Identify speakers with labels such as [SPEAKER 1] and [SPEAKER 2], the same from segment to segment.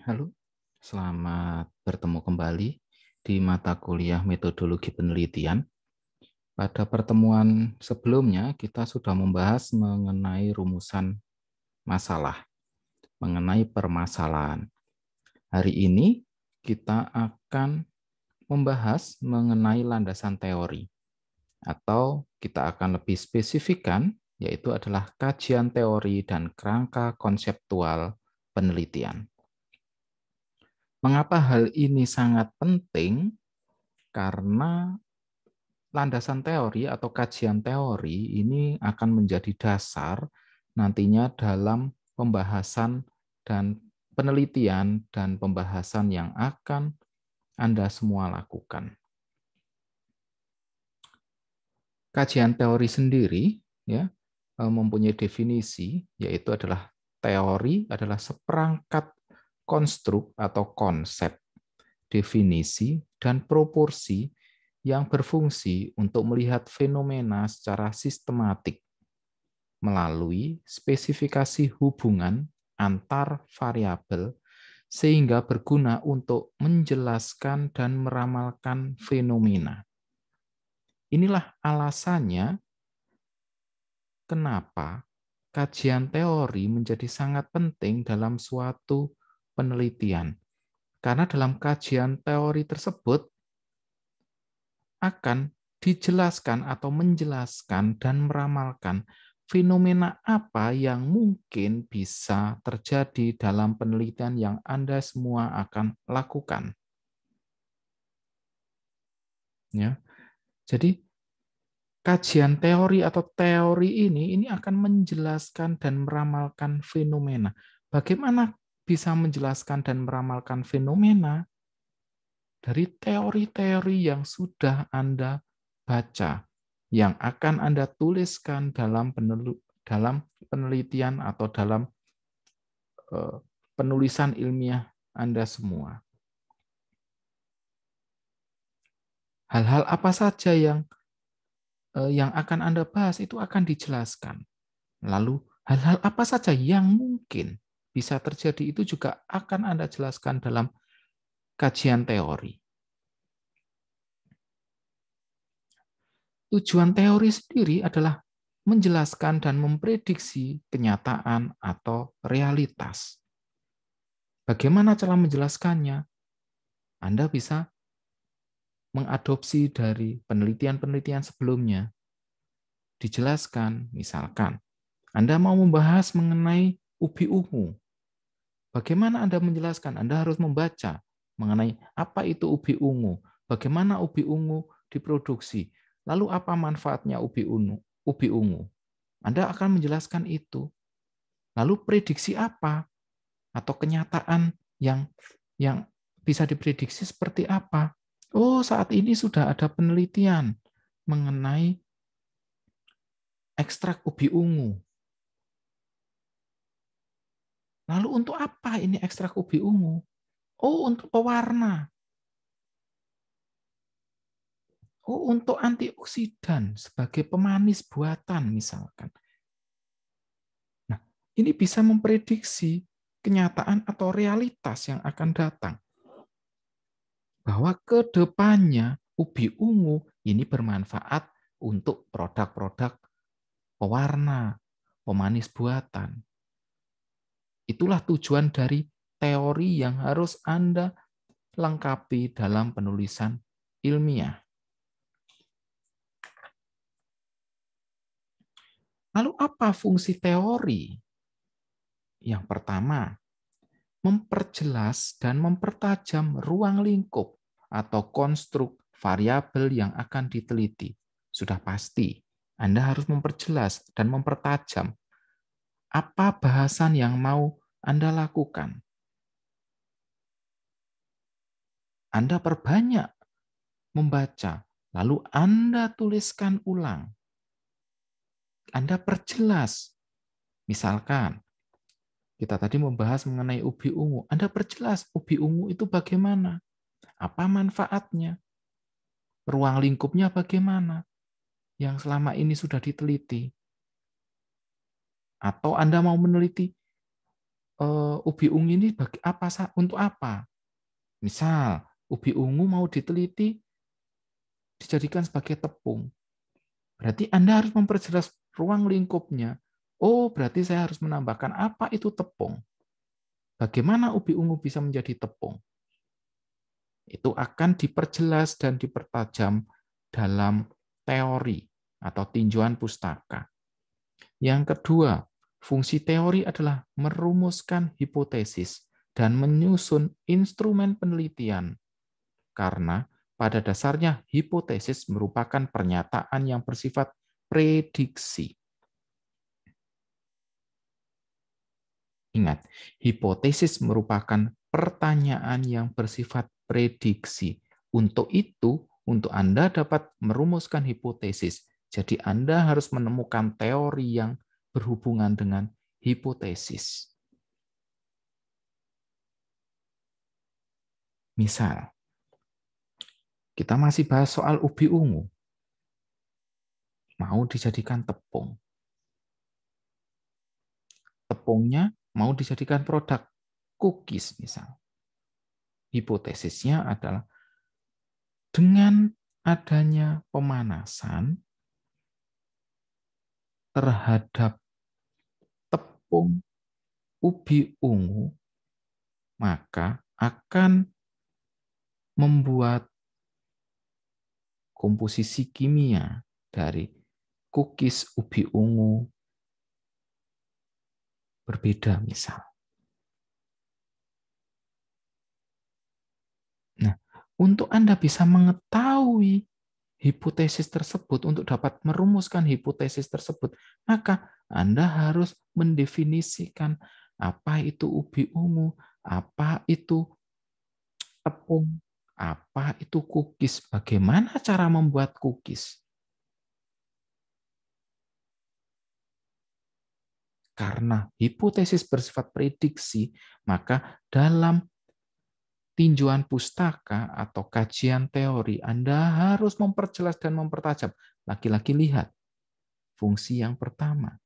[SPEAKER 1] Halo, selamat bertemu kembali di mata kuliah metodologi penelitian. Pada pertemuan sebelumnya, kita sudah membahas mengenai rumusan masalah, mengenai permasalahan. Hari ini kita akan membahas mengenai landasan teori, atau kita akan lebih spesifikkan, yaitu adalah kajian teori dan kerangka konseptual penelitian. Mengapa hal ini sangat penting? Karena landasan teori atau kajian teori ini akan menjadi dasar nantinya dalam pembahasan dan penelitian dan pembahasan yang akan Anda semua lakukan. Kajian teori sendiri ya mempunyai definisi, yaitu adalah teori adalah seperangkat konstruk atau konsep, definisi, dan proporsi yang berfungsi untuk melihat fenomena secara sistematik melalui spesifikasi hubungan antar variabel sehingga berguna untuk menjelaskan dan meramalkan fenomena. Inilah alasannya kenapa kajian teori menjadi sangat penting dalam suatu penelitian. Karena dalam kajian teori tersebut akan dijelaskan atau menjelaskan dan meramalkan fenomena apa yang mungkin bisa terjadi dalam penelitian yang Anda semua akan lakukan. Ya. Jadi kajian teori atau teori ini akan menjelaskan dan meramalkan fenomena. Bagaimana bisa menjelaskan dan meramalkan fenomena? Dari teori-teori yang sudah Anda baca, yang akan Anda tuliskan dalam penelitian atau dalam penulisan ilmiah Anda semua. Hal-hal apa saja yang akan Anda bahas itu akan dijelaskan. Lalu hal-hal apa saja yang mungkin bisa terjadi itu juga akan Anda jelaskan dalam kajian teori. Tujuan teori sendiri adalah menjelaskan dan memprediksi kenyataan atau realitas. Bagaimana cara menjelaskannya? Anda bisa mengadopsi dari penelitian-penelitian sebelumnya. Dijelaskan, misalkan, Anda mau membahas mengenai ubi ungu. Bagaimana Anda menjelaskan? Anda harus membaca mengenai apa itu ubi ungu, bagaimana ubi ungu diproduksi, lalu apa manfaatnya ubi ungu. Anda akan menjelaskan itu. Lalu prediksi apa atau kenyataan yang bisa diprediksi seperti apa? Oh, saat ini sudah ada penelitian mengenai ekstrak ubi ungu. Lalu untuk apa ini ekstrak ubi ungu? Oh, untuk pewarna. Oh, untuk antioksidan sebagai pemanis buatan misalkan. Nah, ini bisa memprediksi kenyataan atau realitas yang akan datang. Bahwa ke depannya ubi ungu ini bermanfaat untuk produk-produk pewarna, pemanis buatan. Itulah tujuan dari teori yang harus Anda lengkapi dalam penulisan ilmiah. Lalu apa fungsi teori? Yang pertama, memperjelas dan mempertajam ruang lingkup atau konstruk variabel yang akan diteliti. Sudah pasti, Anda harus memperjelas dan mempertajam apa bahasan yang mau Anda lakukan. Anda perbanyak membaca, lalu Anda tuliskan ulang. Anda perjelas. Misalkan, kita tadi membahas mengenai ubi ungu. Anda perjelas ubi ungu itu bagaimana? Apa manfaatnya? Ruang lingkupnya bagaimana? Yang selama ini sudah diteliti. Atau Anda mau meneliti ubi ungu ini untuk apa? Misal, ubi ungu mau diteliti dijadikan sebagai tepung. Berarti Anda harus memperjelas ruang lingkupnya. Oh, berarti saya harus menambahkan apa itu tepung. Bagaimana ubi ungu bisa menjadi tepung? Itu akan diperjelas dan dipertajam dalam teori atau tinjauan pustaka. Yang kedua, fungsi teori adalah merumuskan hipotesis dan menyusun instrumen penelitian. Karena pada dasarnya hipotesis merupakan pernyataan yang bersifat prediksi. Ingat, hipotesis merupakan pertanyaan yang bersifat prediksi. Untuk itu, untuk Anda dapat merumuskan hipotesis, jadi Anda harus menemukan teori yang berhubungan dengan hipotesis. Misal, kita masih bahas soal ubi ungu. Mau dijadikan tepung. Tepungnya mau dijadikan produk cookies misal. Hipotesisnya adalah dengan adanya pemanasan terhadap tepung ubi ungu, maka akan membuat komposisi kimia dari cookies ubi ungu berbeda misal. Nah, untuk Anda bisa mengetahui hipotesis tersebut, untuk dapat merumuskan hipotesis tersebut, maka Anda harus mendefinisikan apa itu ubi ungu, apa itu tepung, apa itu cookies, bagaimana cara membuat cookies. Karena hipotesis bersifat prediksi, maka dalam tinjauan pustaka atau kajian teori, Anda harus memperjelas dan mempertajam. Lagi-lagi lihat, fungsi yang pertama,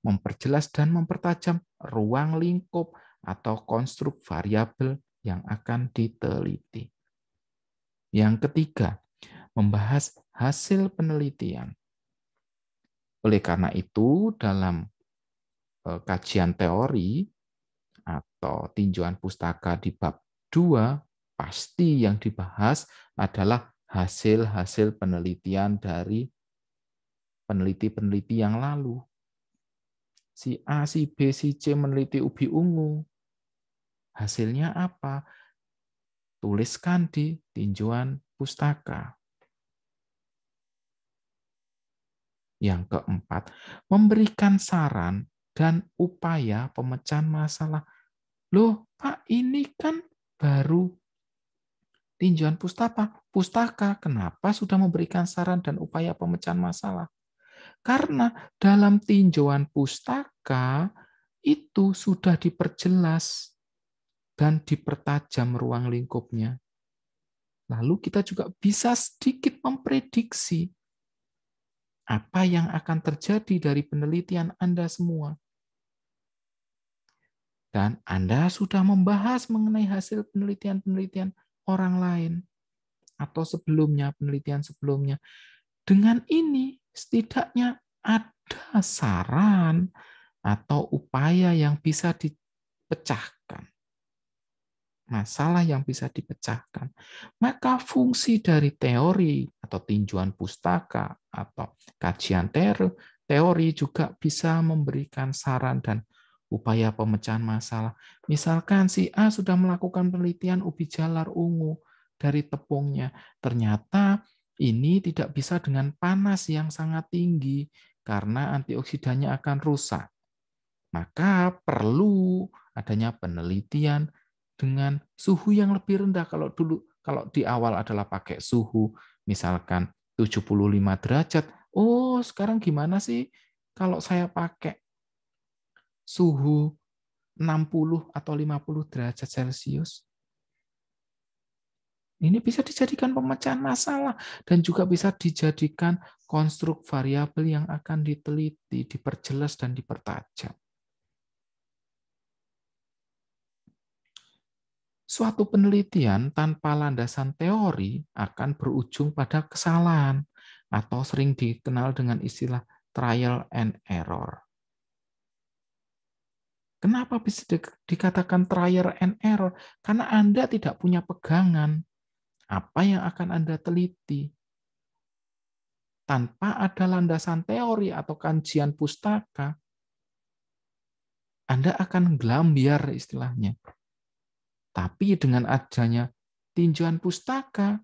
[SPEAKER 1] memperjelas dan mempertajam ruang lingkup atau konstruk variabel yang akan diteliti. Yang ketiga, membahas hasil penelitian. Oleh karena itu, dalam kajian teori atau tinjauan pustaka di bab 2, pasti yang dibahas adalah hasil-hasil penelitian dari peneliti-peneliti yang lalu. Si A, si B, si C meneliti ubi ungu. Hasilnya apa? Tuliskan di tinjauan pustaka. Yang keempat, memberikan saran dan upaya pemecahan masalah. Loh, Pak, ini kan baru tinjauan pustaka. Kenapa sudah memberikan saran dan upaya pemecahan masalah? Karena dalam tinjauan pustaka itu sudah diperjelas dan dipertajam ruang lingkupnya. Lalu kita juga bisa sedikit memprediksi apa yang akan terjadi dari penelitian Anda semua. Dan Anda sudah membahas mengenai hasil penelitian-penelitian orang lain atau sebelumnya, penelitian sebelumnya. Dengan ini, setidaknya ada saran atau upaya yang bisa dipecahkan. Masalah yang bisa dipecahkan. Maka fungsi dari teori atau tinjauan pustaka atau kajian teori juga bisa memberikan saran dan upaya pemecahan masalah. Misalkan si A sudah melakukan penelitian ubi jalar ungu dari tepungnya. Ternyata ini tidak bisa dengan panas yang sangat tinggi karena antioksidannya akan rusak. Maka perlu adanya penelitian dengan suhu yang lebih rendah. Kalau di awal adalah pakai suhu misalkan 75 derajat. Oh, sekarang gimana sih kalau saya pakai suhu 60 atau 50 derajat Celcius? Ini bisa dijadikan pemecahan masalah dan juga bisa dijadikan konstruk variabel yang akan diteliti, diperjelas dan dipertajam. Suatu penelitian tanpa landasan teori akan berujung pada kesalahan atau sering dikenal dengan istilah trial and error. Kenapa bisa dikatakan trial and error? Karena Anda tidak punya pegangan apa yang akan Anda teliti. Tanpa ada landasan teori atau kajian pustaka, Anda akan gelambiar istilahnya. Tapi dengan adanya tinjauan pustaka,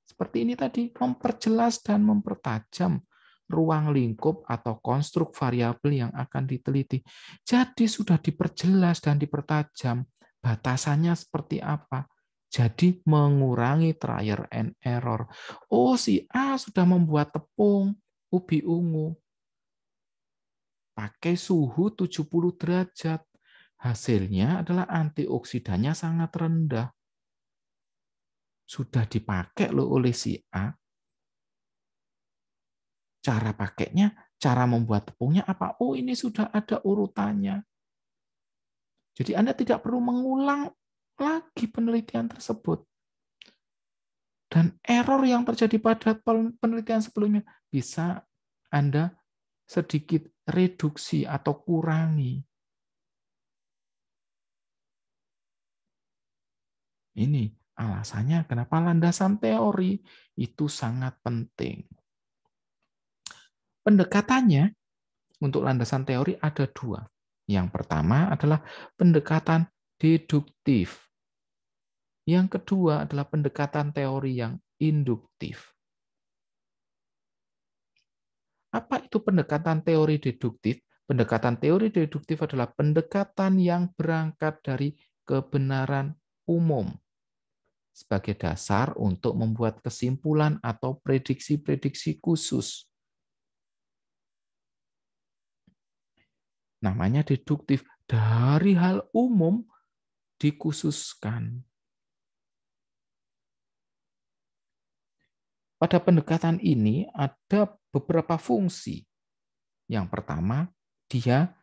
[SPEAKER 1] seperti ini tadi, memperjelas dan mempertajam ruang lingkup atau konstruk variabel yang akan diteliti. Jadi sudah diperjelas dan dipertajam batasannya seperti apa. Jadi mengurangi trial and error. Oh, si A sudah membuat tepung ubi ungu. Pakai suhu 70 derajat. Hasilnya adalah antioksidannya sangat rendah. Sudah dipakai loh oleh si A. Cara pakainya, cara membuat tepungnya apa? Oh, ini sudah ada urutannya. Jadi Anda tidak perlu mengulang lagi penelitian tersebut. Dan error yang terjadi pada penelitian sebelumnya bisa Anda sedikit reduksi atau kurangi. Ini alasannya kenapa landasan teori itu sangat penting. Pendekatannya untuk landasan teori ada dua. Yang pertama adalah pendekatan deduktif. Yang kedua adalah pendekatan teori yang induktif. Apa itu pendekatan teori deduktif? Pendekatan teori deduktif adalah pendekatan yang berangkat dari kebenaran umum sebagai dasar untuk membuat kesimpulan atau prediksi-prediksi khusus. Namanya deduktif, dari hal umum dikhususkan. Pada pendekatan ini ada beberapa fungsi. Yang pertama, dia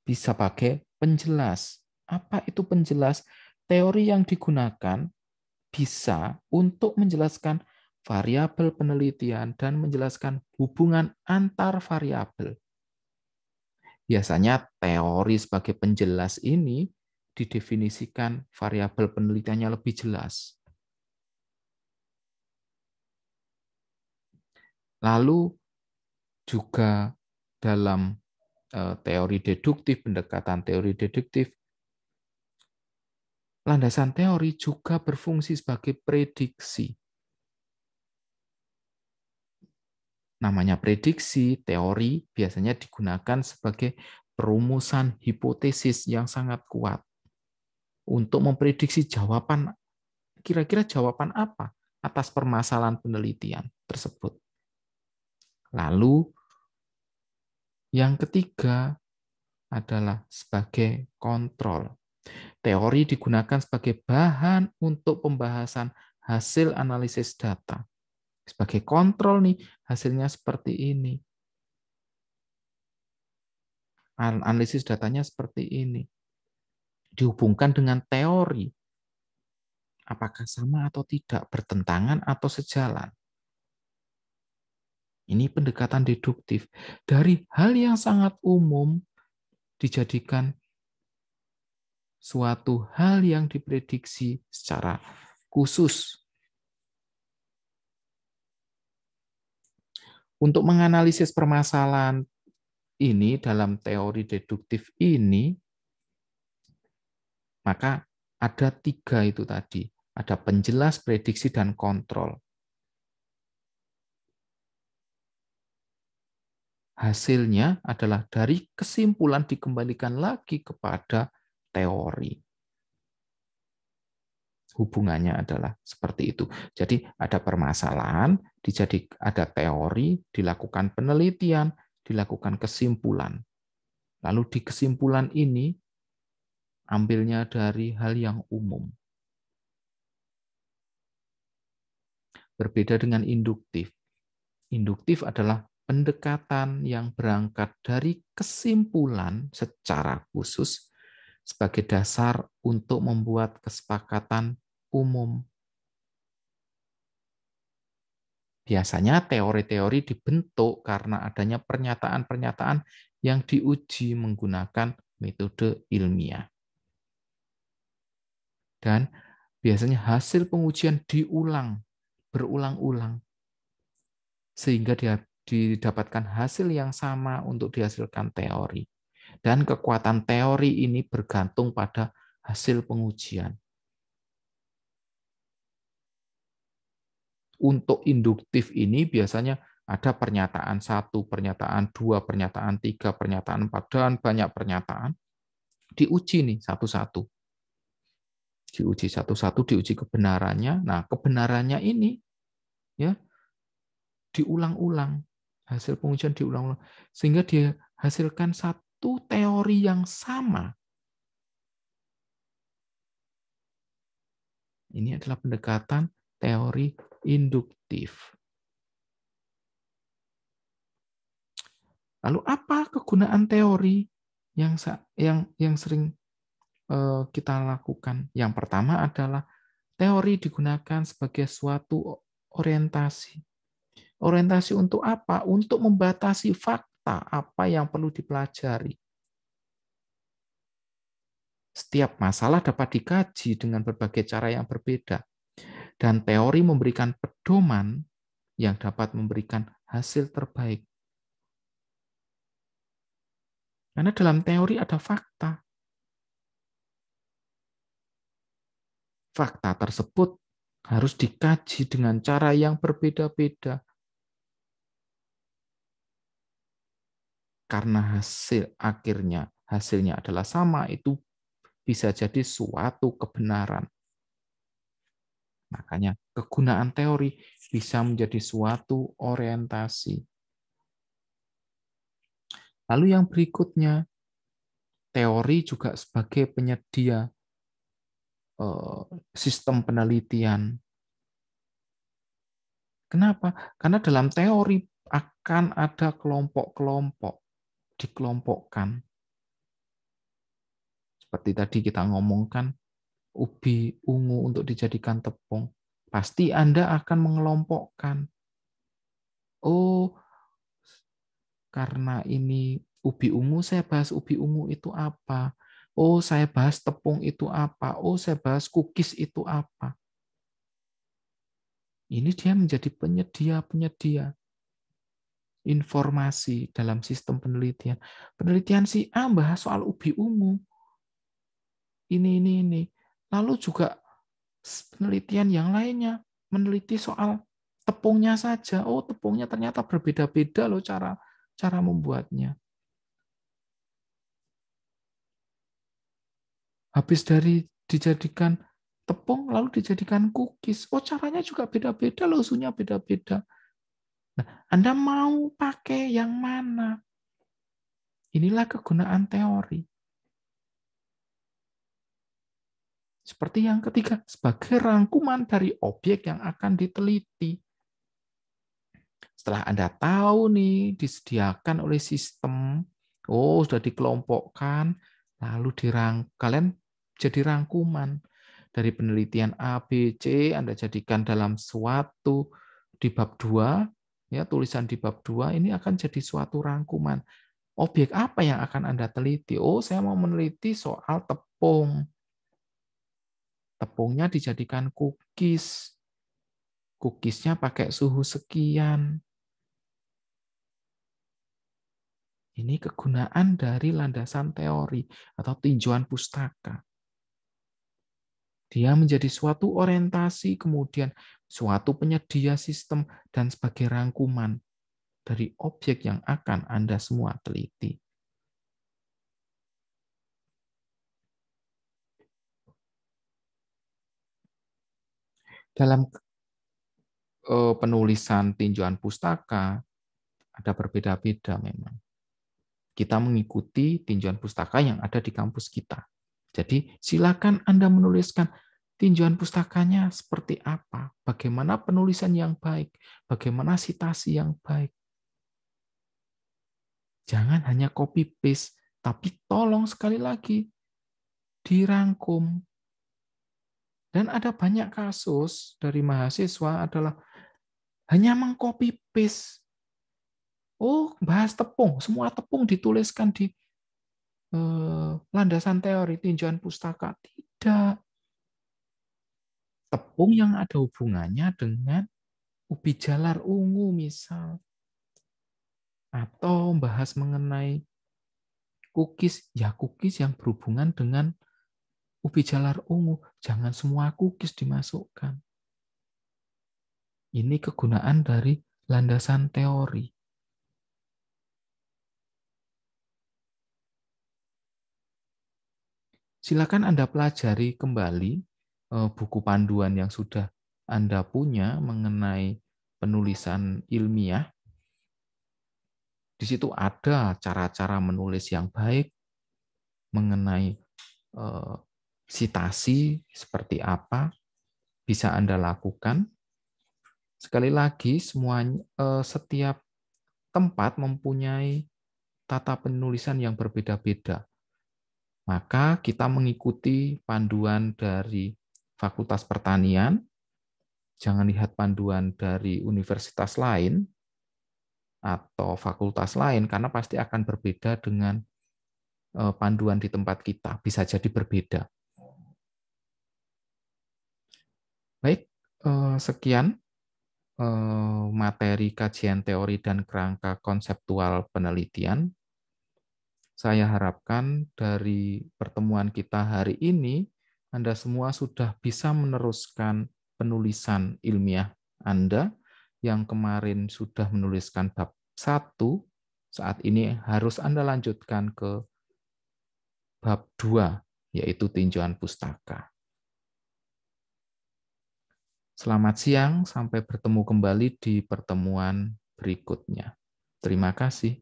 [SPEAKER 1] bisa pakai penjelas. Apa itu penjelas? Teori yang digunakan bisa untuk menjelaskan variabel penelitian dan menjelaskan hubungan antar variabel. Biasanya teori sebagai penjelas ini didefinisikan variabel penelitiannya lebih jelas. Lalu juga dalam teori deduktif, pendekatan teori deduktif, landasan teori juga berfungsi sebagai prediksi. Namanya prediksi, teori biasanya digunakan sebagai perumusan hipotesis yang sangat kuat untuk memprediksi jawaban, kira-kira jawaban apa atas permasalahan penelitian tersebut. Lalu yang ketiga adalah sebagai kontrol. Teori digunakan sebagai bahan untuk pembahasan hasil analisis data. Sebagai kontrol nih, hasilnya seperti ini. Analisis datanya seperti ini. Dihubungkan dengan teori. Apakah sama atau tidak, bertentangan atau sejalan. Ini pendekatan deduktif. Dari hal yang sangat umum dijadikan suatu hal yang diprediksi secara khusus. Untuk menganalisis permasalahan ini dalam teori deduktif ini, maka ada tiga itu tadi. Ada penjelas, prediksi, dan kontrol. Hasilnya adalah dari kesimpulan dikembalikan lagi kepada teori. Hubungannya adalah seperti itu. Jadi ada permasalahan, ada teori, dilakukan penelitian, dilakukan kesimpulan. Lalu di kesimpulan ini ambilnya dari hal yang umum. Berbeda dengan induktif. Induktif adalah pendekatan yang berangkat dari kesimpulan secara khusus sebagai dasar untuk membuat kesepakatan umum. Biasanya teori-teori dibentuk karena adanya pernyataan-pernyataan yang diuji menggunakan metode ilmiah. Dan biasanya hasil pengujian diulang, berulang-ulang, sehingga didapatkan hasil yang sama untuk dihasilkan teori. Dan kekuatan teori ini bergantung pada hasil pengujian. Untuk induktif ini biasanya ada pernyataan 1, pernyataan 2, pernyataan 3, pernyataan 4, dan banyak pernyataan. Diuji nih satu-satu. Diuji satu-satu, diuji kebenarannya. Nah, kebenarannya ini ya diulang-ulang. Hasil pengujian diulang-ulang. Sehingga dihasilkan satu teori yang sama. Ini adalah pendekatan teori induktif. Lalu apa kegunaan teori yang sering kita lakukan? Yang pertama adalah teori digunakan sebagai suatu orientasi. Orientasi untuk apa? Untuk membatasi fakta apa yang perlu dipelajari. Setiap masalah dapat dikaji dengan berbagai cara yang berbeda. Dan teori memberikan pedoman yang dapat memberikan hasil terbaik. Karena dalam teori ada fakta. Fakta tersebut harus dikaji dengan cara yang berbeda-beda. Karena hasilnya adalah sama, itu bisa jadi suatu kebenaran. Makanya kegunaan teori bisa menjadi suatu orientasi. Lalu yang berikutnya, teori juga sebagai penyedia sistem penelitian. Kenapa? Karena dalam teori akan ada kelompok-kelompok, dikelompokkan. Seperti tadi kita ngomongkan, ubi ungu untuk dijadikan tepung. Pasti Anda akan mengelompokkan. Oh, karena ini ubi ungu, saya bahas ubi ungu itu apa. Oh, saya bahas tepung itu apa. Oh, saya bahas cookies itu apa. Ini dia menjadi penyedia informasi dalam sistem penelitian. Penelitian si A bahas soal ubi ungu. Ini. Lalu juga penelitian yang lainnya meneliti soal tepungnya saja. Oh, tepungnya ternyata berbeda-beda loh cara membuatnya. Habis dari dijadikan tepung, lalu dijadikan cookies. Oh, caranya juga beda-beda loh, suhunya beda-beda. Nah, Anda mau pakai yang mana? Inilah kegunaan teori. Seperti yang ketiga, sebagai rangkuman dari objek yang akan diteliti. Setelah Anda tahu nih, disediakan oleh sistem, oh sudah dikelompokkan, lalu kalian jadi rangkuman. Dari penelitian A, B, C, Anda jadikan dalam suatu di bab 2, ya, tulisan di bab 2, ini akan jadi suatu rangkuman. Objek apa yang akan Anda teliti? Oh, saya mau meneliti soal tepung. Tepungnya dijadikan cookies. Cookiesnya pakai suhu sekian. Ini kegunaan dari landasan teori atau tinjauan pustaka. Dia menjadi suatu orientasi, kemudian suatu penyedia sistem, dan sebagai rangkuman dari objek yang akan Anda semua teliti. Dalam penulisan tinjauan pustaka, ada berbeda-beda memang. Kita mengikuti tinjauan pustaka yang ada di kampus kita. Jadi silakan Anda menuliskan tinjauan pustakanya seperti apa, bagaimana penulisan yang baik, bagaimana citasi yang baik. Jangan hanya copy paste, tapi tolong sekali lagi dirangkum. Dan ada banyak kasus dari mahasiswa adalah hanya mengcopy paste. Oh, bahas tepung, semua tepung dituliskan di landasan teori tinjauan pustaka. Tidak. Tepung yang ada hubungannya dengan ubi jalar ungu misal. Atau bahas mengenai cookies, ya cookies yang berhubungan dengan ubi jalar ungu. Jangan semua cookies dimasukkan. Ini kegunaan dari landasan teori. Silakan Anda pelajari kembali buku panduan yang sudah Anda punya mengenai penulisan ilmiah. Di situ ada cara-cara menulis yang baik, mengenai sitasi seperti apa bisa Anda lakukan. Sekali lagi, setiap tempat mempunyai tata penulisan yang berbeda-beda. Maka kita mengikuti panduan dari Fakultas Pertanian, jangan lihat panduan dari universitas lain atau fakultas lain, karena pasti akan berbeda dengan panduan di tempat kita, bisa jadi berbeda. Baik, sekian materi kajian teori dan kerangka konseptual penelitian. Saya harapkan dari pertemuan kita hari ini, Anda semua sudah bisa meneruskan penulisan ilmiah Anda yang kemarin sudah menuliskan bab 1, saat ini harus Anda lanjutkan ke bab 2, yaitu tinjauan pustaka. Selamat siang, sampai bertemu kembali di pertemuan berikutnya. Terima kasih.